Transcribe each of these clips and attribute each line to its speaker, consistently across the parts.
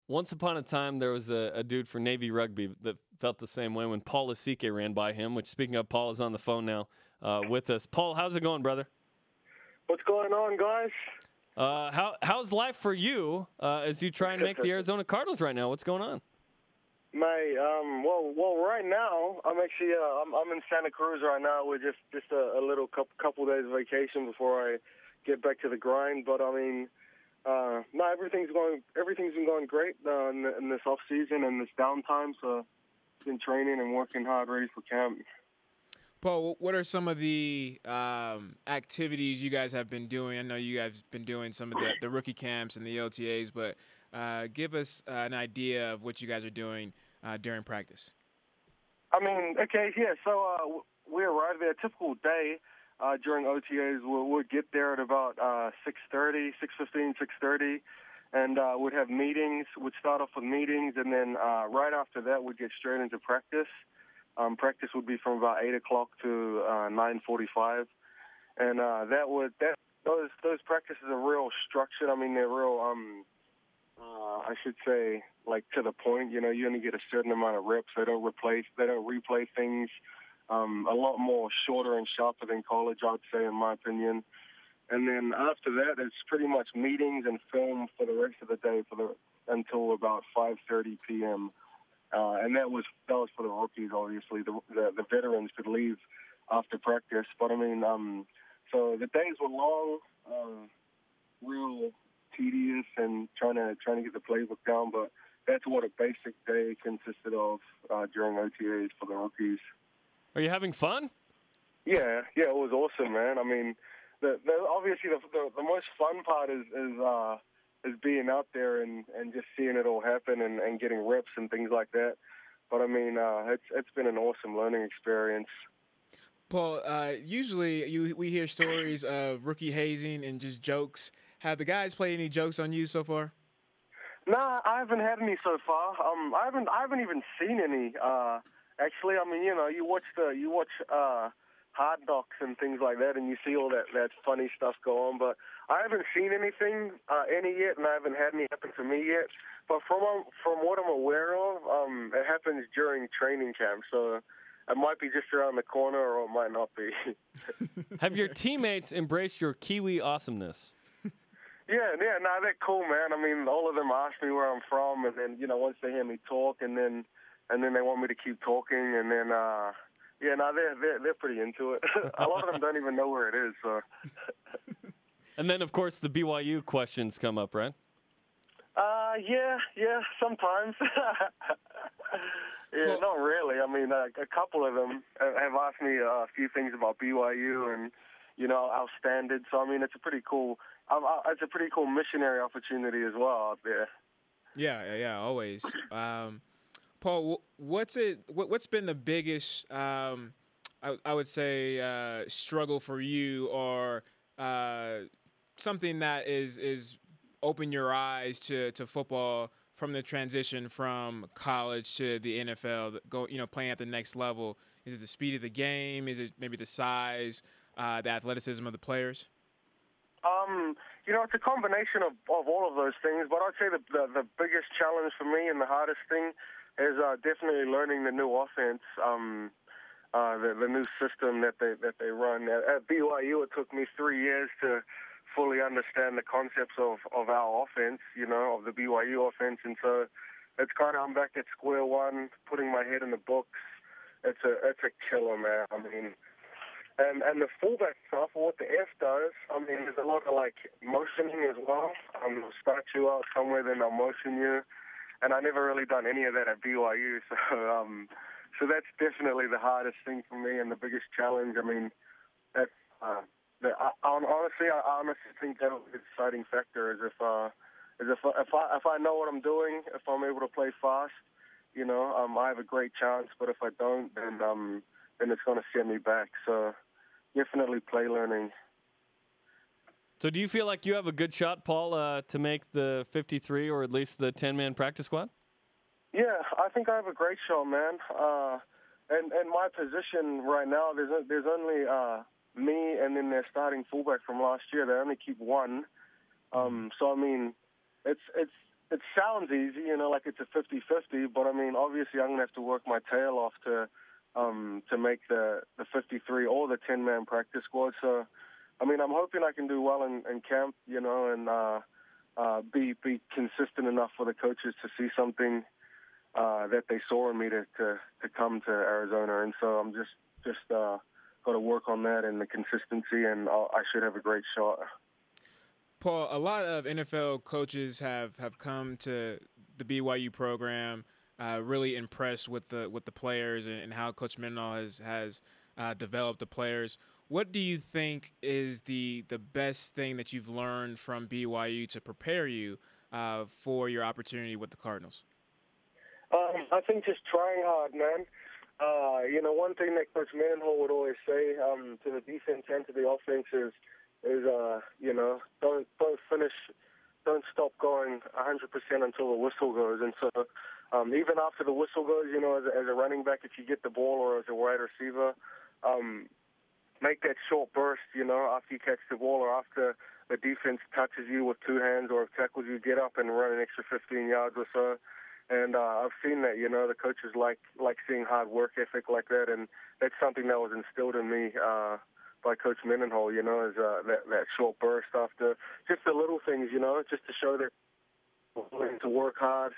Speaker 1: Once upon a time, there was a dude for Navy Rugby that felt the same way when Paul Lasike ran by him, which, speaking of, Paul is on the phone now with us. Paul, how's it going, brother?
Speaker 2: What's going on, guys?
Speaker 1: How's life for you as you try and make the Arizona Cardinals right now? What's going on?
Speaker 2: Mate, well, right now I'm actually I'm in Santa Cruz right now with just a little couple days of vacation before I get back to the grind. But I mean, no, everything's been going great in this off season and this downtime. So been training and working hard, ready for camp.
Speaker 3: Paul, what are some of the activities you guys have been doing? I know you guys have been doing some of the rookie camps and the OTAs, but give us an idea of what you guys are doing during practice.
Speaker 2: I mean, okay, yeah. So we arrive there. A typical day during OTAs, we'll get there at about 6:30, 6:15, 6:30, and we'd have meetings. We'd start off with meetings, and then right after that, we'd get straight into practice. Practice would be from about 8 o'clock to 9:45, and those practices are real structured. I mean, they're real. I should say, like, to the point. You know, you only get a certain amount of reps. They don't replay things. A lot more shorter and sharper than college, I'd say, in my opinion. And then after that, it's pretty much meetings and film for the rest of the day until about 5:30 p.m. And that was for the rookies, obviously. The veterans could leave after practice. But, I mean, so the days were long, real tedious, and trying to get the playbook down. But that's what a basic day consisted of during OTAs for the rookies.
Speaker 1: Are you having fun?
Speaker 2: Yeah, it was awesome, man. I mean, obviously the most fun part is being out there and just seeing it all happen and getting reps and things like that. But I mean, it's been an awesome learning experience.
Speaker 3: Paul, usually we hear stories of rookie hazing and just jokes. Have the guys played any jokes on you so far?
Speaker 2: Nah, I haven't had any so far. I haven't even seen any. Actually, I mean, you know, you watch Hard Knocks and things like that, and you see all that funny stuff go on. But I haven't seen any yet, and I haven't had any happen to me yet. But from what I'm aware of, it happens during training camp, so it might be just around the corner, or it might not be.
Speaker 1: Have your teammates embraced your Kiwi awesomeness?
Speaker 2: Yeah, no, they're cool, man. I mean, all of them ask me where I'm from, and then, you know, once they hear me talk, and then they want me to keep talking, and then they're pretty into it. A lot of them don't even know where it is. So.
Speaker 1: And then, of course, the BYU questions come up, right?
Speaker 2: Yeah, sometimes. Yeah, not really. I mean, a couple of them have asked me a few things about BYU and, you know, our standards. So I mean, it's a pretty cool missionary opportunity as well out there.
Speaker 3: Yeah, always. Paul, what's been the biggest, I would say, struggle for you, or something that is open your eyes to football from the transition from college to the NFL, playing at the next level? Is it the speed of the game? Is it maybe the size, the athleticism of the players?
Speaker 2: You know, it's a combination of all of those things, but I'd say the biggest challenge for me and the hardest thing is definitely learning the new offense, the new system that they run. At BYU, it took me 3 years to fully understand the concepts of our offense, you know, of the BYU offense. And so it's kind of, I'm back at square one, putting my head in the books. It's a killer, man. I mean, and the fullback stuff, what the F does, I mean, there's a lot of, like, motioning as well. They'll start you out somewhere, then they'll motion you. And I never really done any of that at BYU. So that's definitely the hardest thing for me and the biggest challenge. I mean, I honestly think that the deciding factor is if I know what I'm doing, if I'm able to play fast, you know, I have a great chance. But if I don't, then it's going to set me back. So definitely play learning.
Speaker 1: So do you feel like you have a good shot, Paul, to make the 53 or at least the 10-man practice squad?
Speaker 2: Yeah, I think I have a great shot, man. And my position right now, there's only me and then their starting fullback from last year. They only keep one. So I mean, it's it sounds easy, like it's a 50-50, but I mean, obviously I'm going to have to work my tail off to make the 53 or the 10-man practice squad. So, I mean, I'm hoping I can do well in camp, and be consistent enough for the coaches to see something that they saw in me to come to Arizona. And so I'm just got to work on that and the consistency, and I should have a great shot.
Speaker 3: Paul, a lot of NFL coaches have come to the BYU program, really impressed with the players and how Coach Mendenhall has developed the players. What do you think is the best thing that you've learned from BYU to prepare you for your opportunity with the Cardinals?
Speaker 2: I think just trying hard, man. One thing that Coach Mendenhall would always say to the defense and to the offense is don't stop going 100% until the whistle goes. And so even after the whistle goes, as a running back, if you get the ball, or as a wide receiver, make that short burst, after you catch the ball or after the defense touches you with two hands or tackles you, get up and run an extra 15 yards or so. And I've seen that, the coaches like seeing hard work ethic like that, and that's something that was instilled in me by Coach Mendenhall, is that short burst after just the little things, just to show that we're willing to work hard,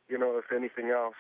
Speaker 2: if anything else.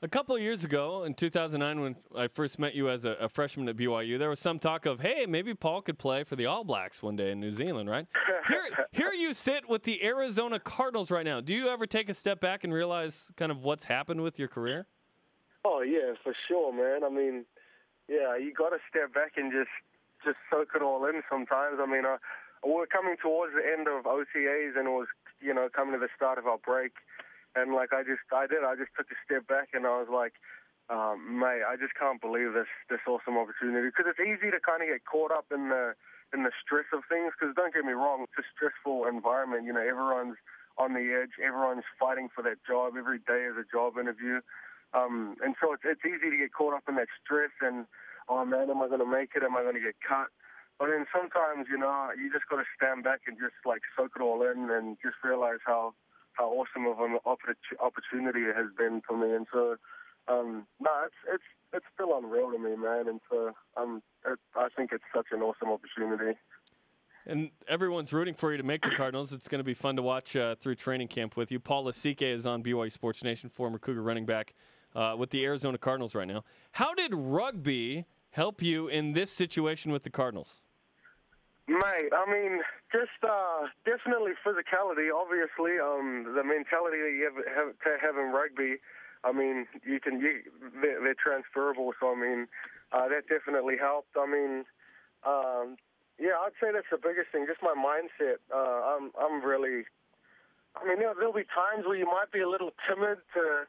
Speaker 1: A couple of years ago, in 2009, when I first met you as a freshman at BYU, there was some talk of, hey, maybe Paul could play for the All Blacks one day in New Zealand, right? Here you sit with the Arizona Cardinals right now. Do you ever take a step back and realize kind of what's happened with your career?
Speaker 2: Oh, yeah, for sure, man. I mean, yeah, you got to step back and just soak it all in sometimes. I mean, we're coming towards the end of OTAs, and it was, coming to the start of our break. And I just took a step back, and I was like, mate, I just can't believe this awesome opportunity. Because it's easy to kind of get caught up in the stress of things. Because don't get me wrong, it's a stressful environment. Everyone's on the edge. Everyone's fighting for that job. Every day is a job interview. And so it's easy to get caught up in that stress and, oh man, am I going to make it? Am I going to get cut? But then sometimes, you just got to stand back and just soak it all in and just realize how awesome of an opportunity it has been for me. And so, it's still unreal to me, man. And so I think it's such an awesome opportunity.
Speaker 1: And everyone's rooting for you to make the Cardinals. It's going to be fun to watch through training camp with you. Paul Lasike is on BYU Sports Nation, former Cougar running back with the Arizona Cardinals right now. How did rugby help you in this situation with the Cardinals?
Speaker 2: Mate, I mean, just definitely physicality. Obviously, the mentality that you have in rugby. I mean, they're transferable. So I mean, that definitely helped. I mean, yeah, I'd say that's the biggest thing. Just my mindset. I'm really. I mean, there'll be times where you might be a little timid to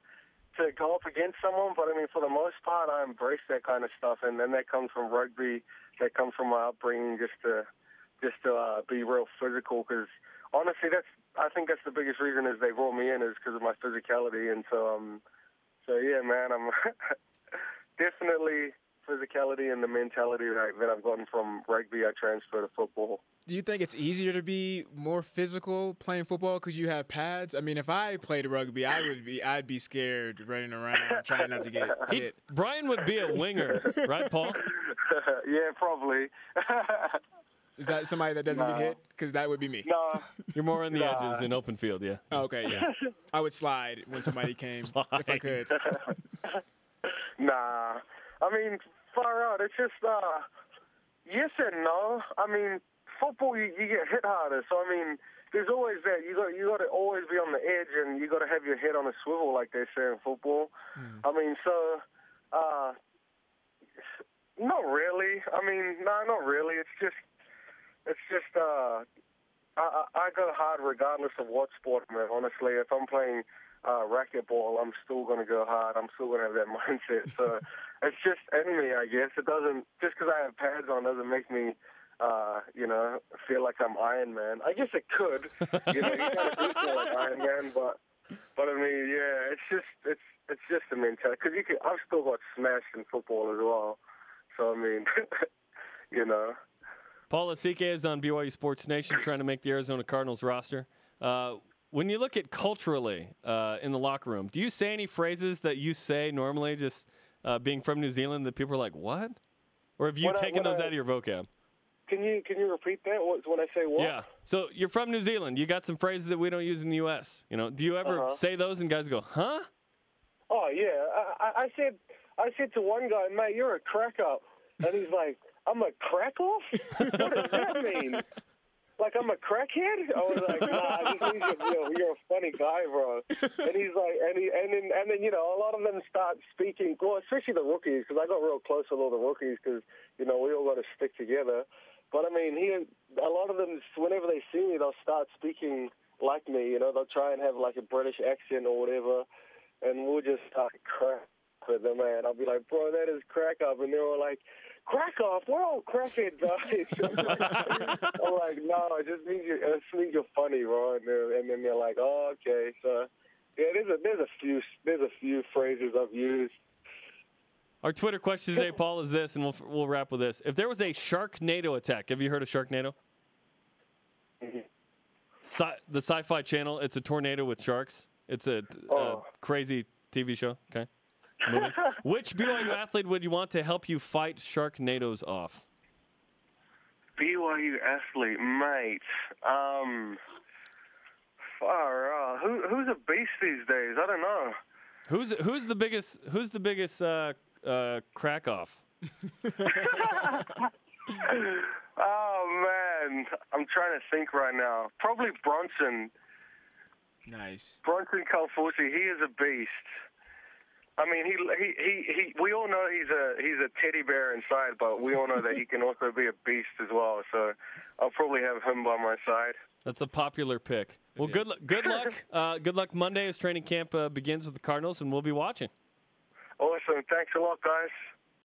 Speaker 2: go up against someone, but I mean, for the most part, I embrace that kind of stuff, and that comes from rugby. That comes from my upbringing, just to be real physical, because honestly, I think that's the biggest reason is they brought me in is because of my physicality. And so yeah, man, I'm definitely physicality and the mentality that I've gotten from rugby, I transfer to football.
Speaker 3: Do you think it's easier to be more physical playing football because you have pads? I mean, if I played rugby, I'd be scared running around trying not to get hit.
Speaker 1: Brian would be a winger, right, Paul?
Speaker 2: Yeah, probably.
Speaker 3: Is that somebody that doesn't get hit? Because that would be me.
Speaker 2: No.
Speaker 1: You're more on the edges in open field, yeah.
Speaker 3: Oh, okay, yeah. I would slide when somebody came if I could.
Speaker 2: Nah. I mean, far out. It's just yes and no. I mean, football, you get hit harder. So, I mean, there's always that. You got to always be on the edge, and you got to have your head on a swivel, like they say in football. I mean, so not really. I mean, no, not really. It's just I go hard regardless of what sport I'm in, honestly. If I'm playing racquetball, I'm still going to go hard. I'm still going to have that mindset. So it's just in me, I guess. It doesn't, just because I have pads on doesn't make me, feel like I'm Iron Man. I guess it could. You kind of do feel like Iron Man, but I mean, yeah, it's just the mentality. Because I've still got smashed in football as well. So, I mean, Paul
Speaker 1: Lasike is on BYU Sports Nation trying to make the Arizona Cardinals roster. when you look at culturally in the locker room, do you say any phrases that you say normally, just being from New Zealand, that people are like, what? Or have you taken those out of your vocab?
Speaker 2: Can you repeat that? When I say what?
Speaker 1: Yeah. So you're from New Zealand. You got some phrases that we don't use in the U.S. You know, do you ever say those and guys go, huh?
Speaker 2: Oh yeah. I said to one guy, mate, you're a crack up, and he's like, I'm a crack off? What does that mean? Like I'm a crackhead? I was like, nah, it just means you're a funny guy, bro. And he's like, and then a lot of them start speaking, well, especially the rookies, because I got real close with all the rookies, because we all got to stick together. But I mean, a lot of them, whenever they see me, they'll start speaking like me. They'll try and have like a British accent or whatever, and we'll just start crack with them, man. I'll be like, bro, that is crack up, and they're all like, crack off, we're all crackhead guys. I'm like, no, it just means you're funny, bro. And then they're like, oh, okay. So yeah, there's a few phrases I've used.
Speaker 1: Our Twitter question today, Paul, is this, and we'll wrap with this. If there was a Sharknado attack, have you heard of Sharknado?
Speaker 2: Mm-hmm.
Speaker 1: The Sci-Fi Channel. It's a tornado with sharks. It's a crazy TV show. Okay. Movie. Which BYU athlete would you want to help you fight Sharknadoes off?
Speaker 2: BYU athlete, mate. Far out. Who's a beast these days? I don't know.
Speaker 1: Who's the biggest crack off?
Speaker 2: Oh man, I'm trying to think right now. Probably Bronson.
Speaker 3: Nice.
Speaker 2: Bronson Calfusi. He is a beast. I mean, he we all know he's a teddy bear inside, but we all know that he can also be a beast as well. So I'll probably have him by my side. That's
Speaker 1: a popular pick. Well, good luck. Good luck Monday as training camp begins with the Cardinals, and we'll be watching.
Speaker 2: Awesome. Thanks a lot, guys.